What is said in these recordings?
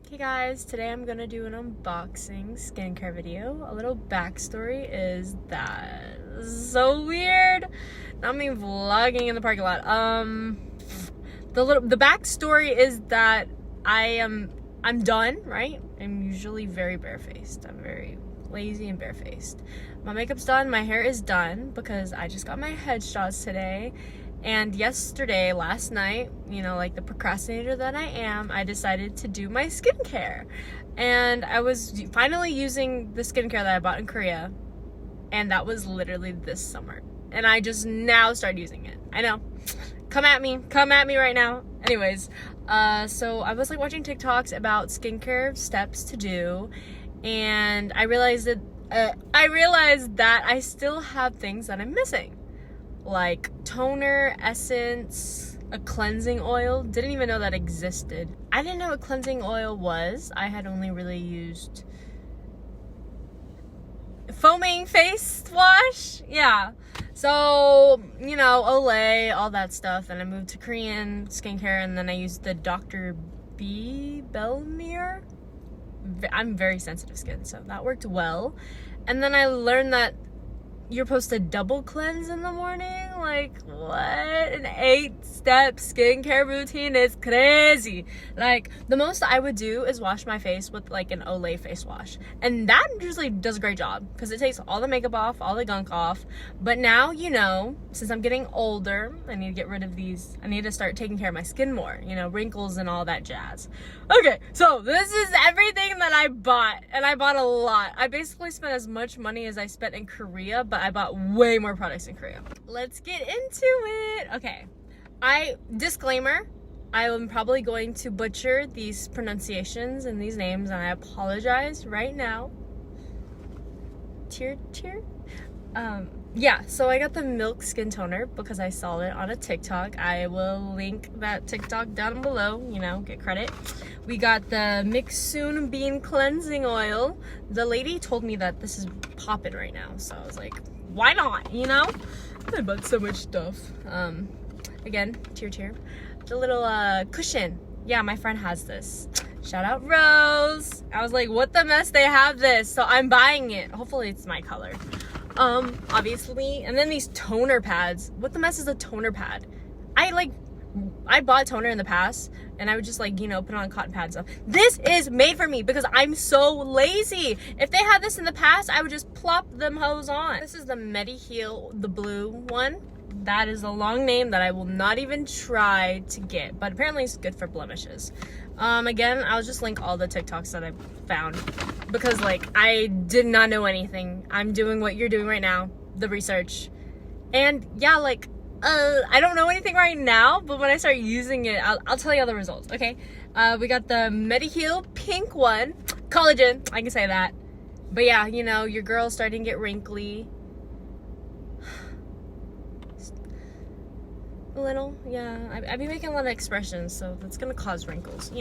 Hey guys, today I'm gonna do an unboxing skincare video. A little backstory is that so weird. Not me vlogging in the parking lot. The backstory is that I'm done, right? I'm usually very barefaced. I'm very lazy and barefaced. My makeup's done, my hair is done because I just got my headshots today. And last night, like the procrastinator that I am, I decided to do my skincare. And I was finally using the skincare that I bought in Korea. And that was literally this summer. And I just now started using it. I know. Come at me right now. Anyways, so I was like watching TikToks about skincare steps to do. And I realized that I still have things that I'm missing. Like toner, essence, a cleansing oil. Didn't even know that existed. I didn't know what cleansing oil was. I had only really used foaming face wash. Yeah. So, Olay, all that stuff. And I moved to Korean skincare, and then I used the Dr. B. Belmere. I'm very sensitive skin, so that worked well. And then I learned that you're supposed to double cleanse in the morning. Like, what? An 8-step skincare routine is crazy. Like, the most I would do is wash my face with like an Olay face wash, and that usually does a great job because it takes all the makeup off, all the gunk off. But now, since I'm getting older, I need to get rid of these. I need to start taking care of my skin more, wrinkles and all that jazz. Okay, so this is everything that I bought, and I bought a lot. I basically spent as much money as I spent in Korea, but I bought way more products in Korea. Let's get into it. Okay, disclaimer, I am probably going to butcher these pronunciations and these names, and I apologize right now. Tir Tir. Yeah, so I got the Milk Skin Toner because I saw it on a TikTok. I will link that TikTok down below, get credit. We got the Mixsoon Bean Cleansing Oil. The lady told me that this is popping right now, so I was like, why not, I bought so much stuff. Again, Tir Tir. The little cushion. Yeah, my friend has this. Shout out Rose. I was like, what the mess, they have this. So I'm buying it. Hopefully it's my color. Obviously. And then these toner pads. What the mess is a toner pad? I bought toner in the past, and I would just put on cotton pads and stuff. This is made for me because I'm so lazy. If they had this in the past, I would just plop them hoes on. This is the Mediheal, the blue one. That is a long name that I will not even try to get, but apparently it's good for blemishes. Again, I'll just link all the TikToks that I found because I did not know anything. I'm doing what you're doing right now, the research. And yeah, I don't know anything right now, but when I start using it, I'll tell you all the results, okay? We got the Mediheal pink one. Collagen, I can say that. But yeah, your girl's starting to get wrinkly. A little, yeah. I've been making a lot of expressions, so that's gonna cause wrinkles,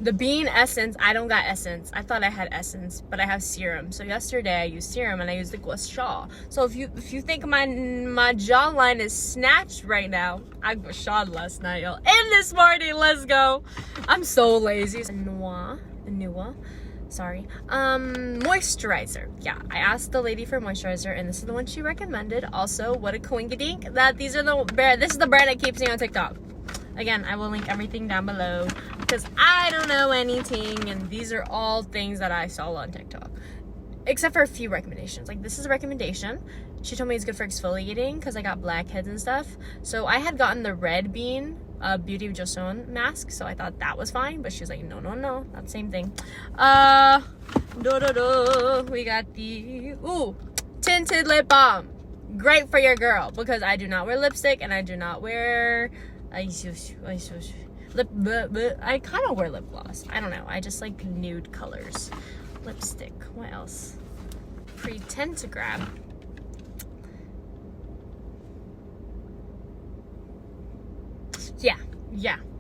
The bean essence, I don't got essence. I thought I had essence, but I have serum. So yesterday I used serum and I used the gua sha. So if you think my jawline is snatched right now, I gua sha'd last night, y'all. And this morning, let's go. I'm so lazy. Anua. Sorry. Moisturizer. Yeah, I asked the lady for moisturizer, and this is the one she recommended. Also, what a coinkydink that this is the brand I keep seeing on TikTok. Again, I will link everything down below because I don't know anything, and these are all things that I saw on TikTok. Except for a few recommendations. This is a recommendation. She told me it's good for exfoliating because I got blackheads and stuff. So I had gotten the red bean Beauty of Joseon mask, so I thought that was fine, but she was like, no, not the same thing. We got the tinted lip balm. Great for your girl because I do not wear lipstick and I do not wear I kind of wear lip gloss. I don't know. I just like nude colors. Lipstick. What else? Pretend to grab.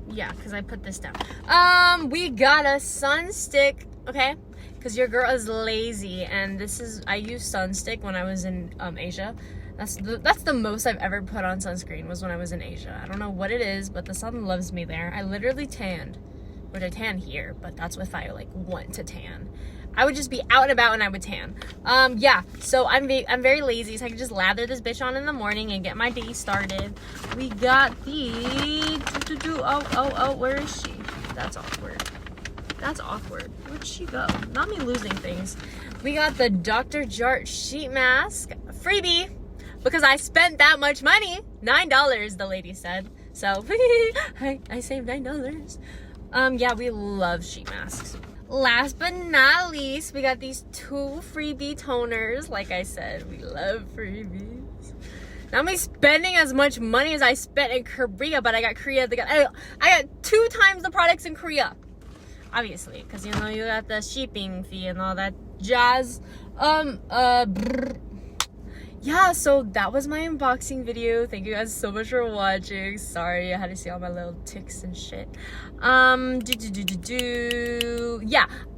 Yeah, because I put this down. We got a sun stick, okay? Because your girl is lazy, and I used sun stick when I was in Asia. That's the most I've ever put on sunscreen was when I was in Asia. I don't know what it is, but the sun loves me there. I literally tanned, which I tan here, but that's if I like want to tan. I would just be out and about and I would tan. Yeah, so I'm very lazy, so I can just lather this bitch on in the morning and get my day started. We got the oh, where is she? That's awkward. That's awkward. Where'd she go? Not me losing things. We got the Dr. Jart sheet mask freebie because I spent that much money. $9, the lady said. So I saved $9. Yeah, we love sheet masks. Last but not least, we got these 2 freebie toners. Like I said, we love freebies. Not me spending as much money as I spent in Korea, but I got 2 times the products in Korea. Obviously, because you know you got the shipping fee and all that jazz. Yeah, so that was my unboxing video. Thank you guys so much for watching. Sorry I had to see all my little ticks and shit. Yeah,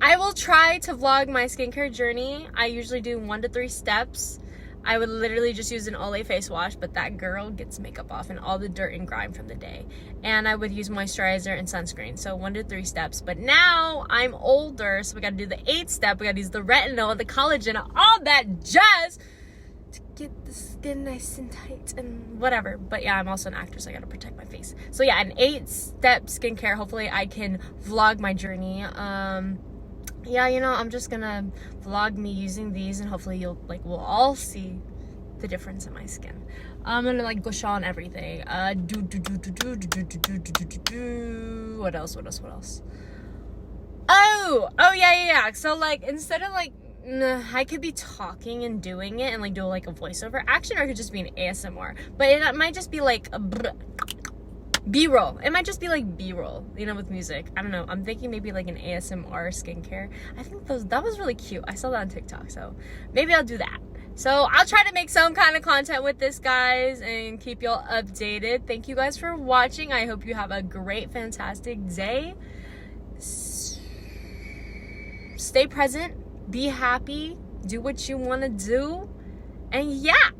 I will try to vlog my skincare journey. I usually do 1 to 3 steps. I would literally just use an Olay face wash, but that girl gets makeup off and all the dirt and grime from the day. And I would use moisturizer and sunscreen, so 1 to 3 steps. But now I'm older, so we gotta do the 8th step. We gotta use the retinol, the collagen, all that jazz to get the skin nice and tight and whatever. But yeah, I'm also an actor, so I gotta protect my face. So yeah, an 8-step skincare. Hopefully I can vlog my journey. Yeah, you know, I'm just gonna vlog me using these and hopefully we'll all see the difference in my skin. I'm gonna like gush on everything. What else? Oh yeah. So like instead of like I could be talking and doing it and like do like a voiceover action, or it could just be an ASMR. But it might just be like a B-roll. It might just be like B-roll, you know, with music. I don't know. I'm thinking maybe like an ASMR skincare. I think that was really cute. I saw that on TikTok, so maybe I'll do that. So I'll try to make some kind of content with this, guys, and keep y'all updated. Thank you guys for watching. I hope you have a great, fantastic day. Stay present, be happy, do what you want to do, and yeah.